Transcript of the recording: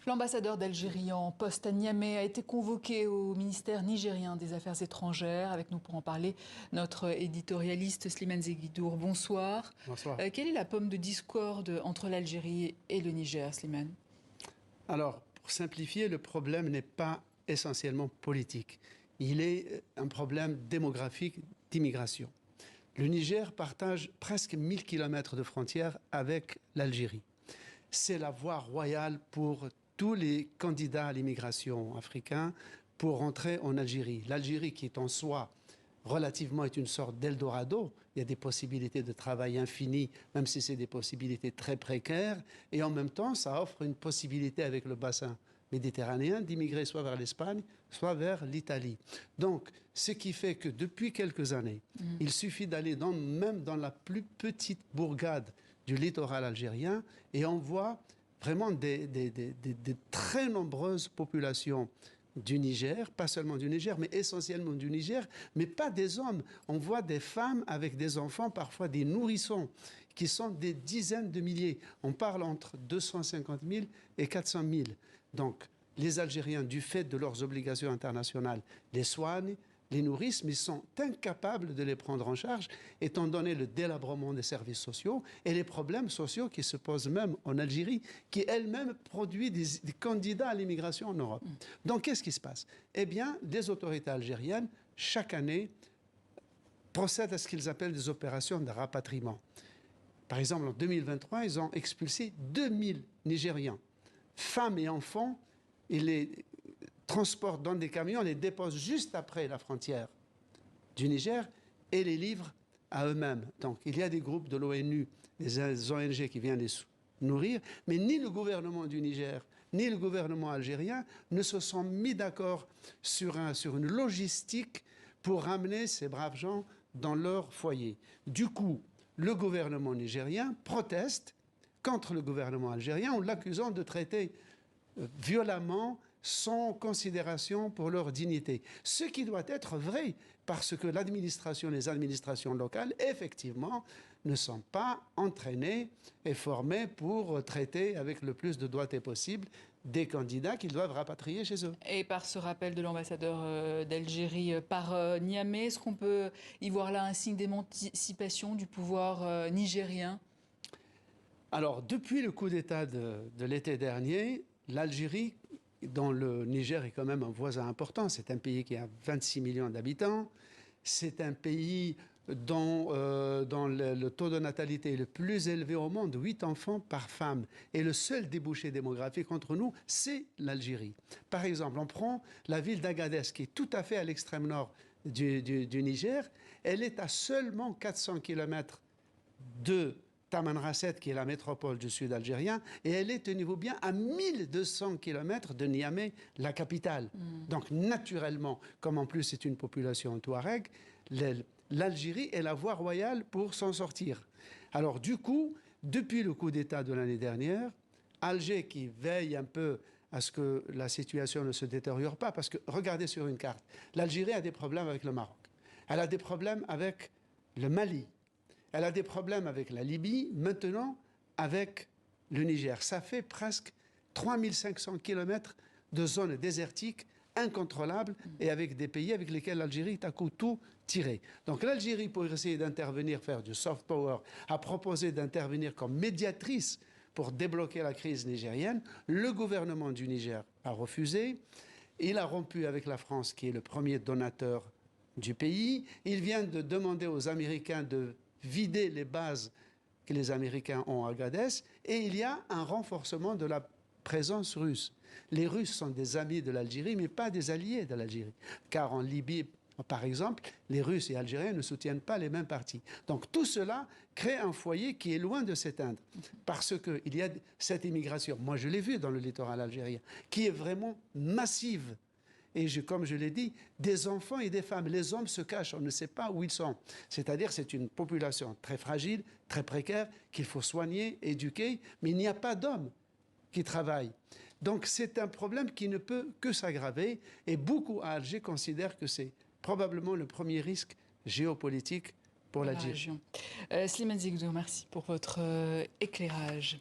L'ambassadeur d'Algérie en poste à Niamey a été convoqué au ministère nigérien des Affaires étrangères. Avec nous pour en parler, notre éditorialiste Slimane Zeguidour. Bonsoir. Bonsoir. Quelle est la pomme de discorde entre l'Algérie et le Niger, Slimane? Alors, pour simplifier, le problème n'est pas essentiellement politique. Il est un problème démographique d'immigration. Le Niger partage presque 1000 km de frontières avec l'Algérie. C'est la voie royale pour tous les candidats à l'immigration africains pour rentrer en Algérie. L'Algérie, qui est en soi relativement est une sorte d'Eldorado. Il y a des possibilités de travail infinies, même si c'est des possibilités très précaires. Et en même temps, ça offre une possibilité avec le bassin méditerranéen d'immigrer soit vers l'Espagne, soit vers l'Italie. Donc, ce qui fait que depuis quelques années, il suffit d'aller même dans la plus petite bourgade du littoral algérien et on voit vraiment des très nombreuses populations du Niger, pas seulement du Niger, mais essentiellement du Niger, mais pas des hommes. On voit des femmes avec des enfants, parfois des nourrissons, qui sont des dizaines de milliers. On parle entre 250 000 et 400 000. Donc, les Algériens, du fait de leurs obligations internationales, les soignent, les nourrissent, mais sont incapables de les prendre en charge, étant donné le délabrement des services sociaux et les problèmes sociaux qui se posent même en Algérie, qui elle-même produit des candidats à l'immigration en Europe. Donc, qu'est-ce qui se passe? Eh bien, les autorités algériennes, chaque année, procèdent à ce qu'ils appellent des opérations de rapatriement. Par exemple, en 2023, ils ont expulsé 2000 Nigérians, femmes et enfants, ils les transportent dans des camions, les déposent juste après la frontière du Niger et les livrent à eux-mêmes. Donc, il y a des groupes de l'ONU, des ONG qui viennent les nourrir, mais ni le gouvernement du Niger, ni le gouvernement algérien ne se sont mis d'accord sur une logistique pour ramener ces braves gens dans leur foyer. Du coup, le gouvernement nigérien proteste contre le gouvernement algérien en l'accusant de traiter violemment sans considération pour leur dignité. Ce qui doit être vrai, parce que l'administration, les administrations locales, effectivement, ne sont pas entraînées et formées pour traiter avec le plus de doigté possible des candidats qu'ils doivent rapatrier chez eux. Et par ce rappel de l'ambassadeur d'Algérie par Niamey, est-ce qu'on peut y voir là un signe d'émancipation du pouvoir nigérien? Alors, depuis le coup d'État de l'été dernier, l'Algérie, dont le Niger est quand même un voisin important, c'est un pays qui a 26 millions d'habitants, c'est un pays dont le taux de natalité est le plus élevé au monde, 8 enfants par femme. Et le seul débouché démographique entre nous, c'est l'Algérie. Par exemple, on prend la ville d'Agadez, qui est tout à fait à l'extrême nord du Niger. Elle est à seulement 400 km de Tamanrasset, qui est la métropole du sud algérien, et elle est, tenez-vous bien, à 1200 km de Niamey, la capitale. Donc, naturellement, comme en plus c'est une population touareg, l'Algérie est la voie royale pour s'en sortir. Alors, du coup, depuis le coup d'État de l'année dernière, Alger, qui veille un peu à ce que la situation ne se détériore pas, parce que, regardez sur une carte, l'Algérie a des problèmes avec le Maroc, elle a des problèmes avec le Mali, elle a des problèmes avec la Libye, maintenant avec le Niger. Ça fait presque 3500 km de zones désertiques, incontrôlables, et avec des pays avec lesquels l'Algérie est à couteau tiré. Donc l'Algérie, pour essayer d'intervenir, faire du soft power, a proposé d'intervenir comme médiatrice pour débloquer la crise nigérienne. Le gouvernement du Niger a refusé. Il a rompu avec la France, qui est le premier donateur du pays. Il vient de demander aux Américains de vider les bases que les Américains ont à Agadez, et il y a un renforcement de la présence russe. Les Russes sont des amis de l'Algérie, mais pas des alliés de l'Algérie. Car en Libye, par exemple, les Russes et Algériens ne soutiennent pas les mêmes partis. Donc tout cela crée un foyer qui est loin de s'éteindre, parce qu'il y a cette immigration, moi je l'ai vu dans le littoral algérien, qui est vraiment massive. Et comme je l'ai dit, des enfants et des femmes. Les hommes se cachent, on ne sait pas où ils sont. C'est-à-dire c'est une population très fragile, très précaire, qu'il faut soigner, éduquer, mais il n'y a pas d'hommes qui travaillent. Donc c'est un problème qui ne peut que s'aggraver, et beaucoup à Alger considèrent que c'est probablement le premier risque géopolitique pour l'Algérie. Slimane Zeguidour, merci pour votre éclairage.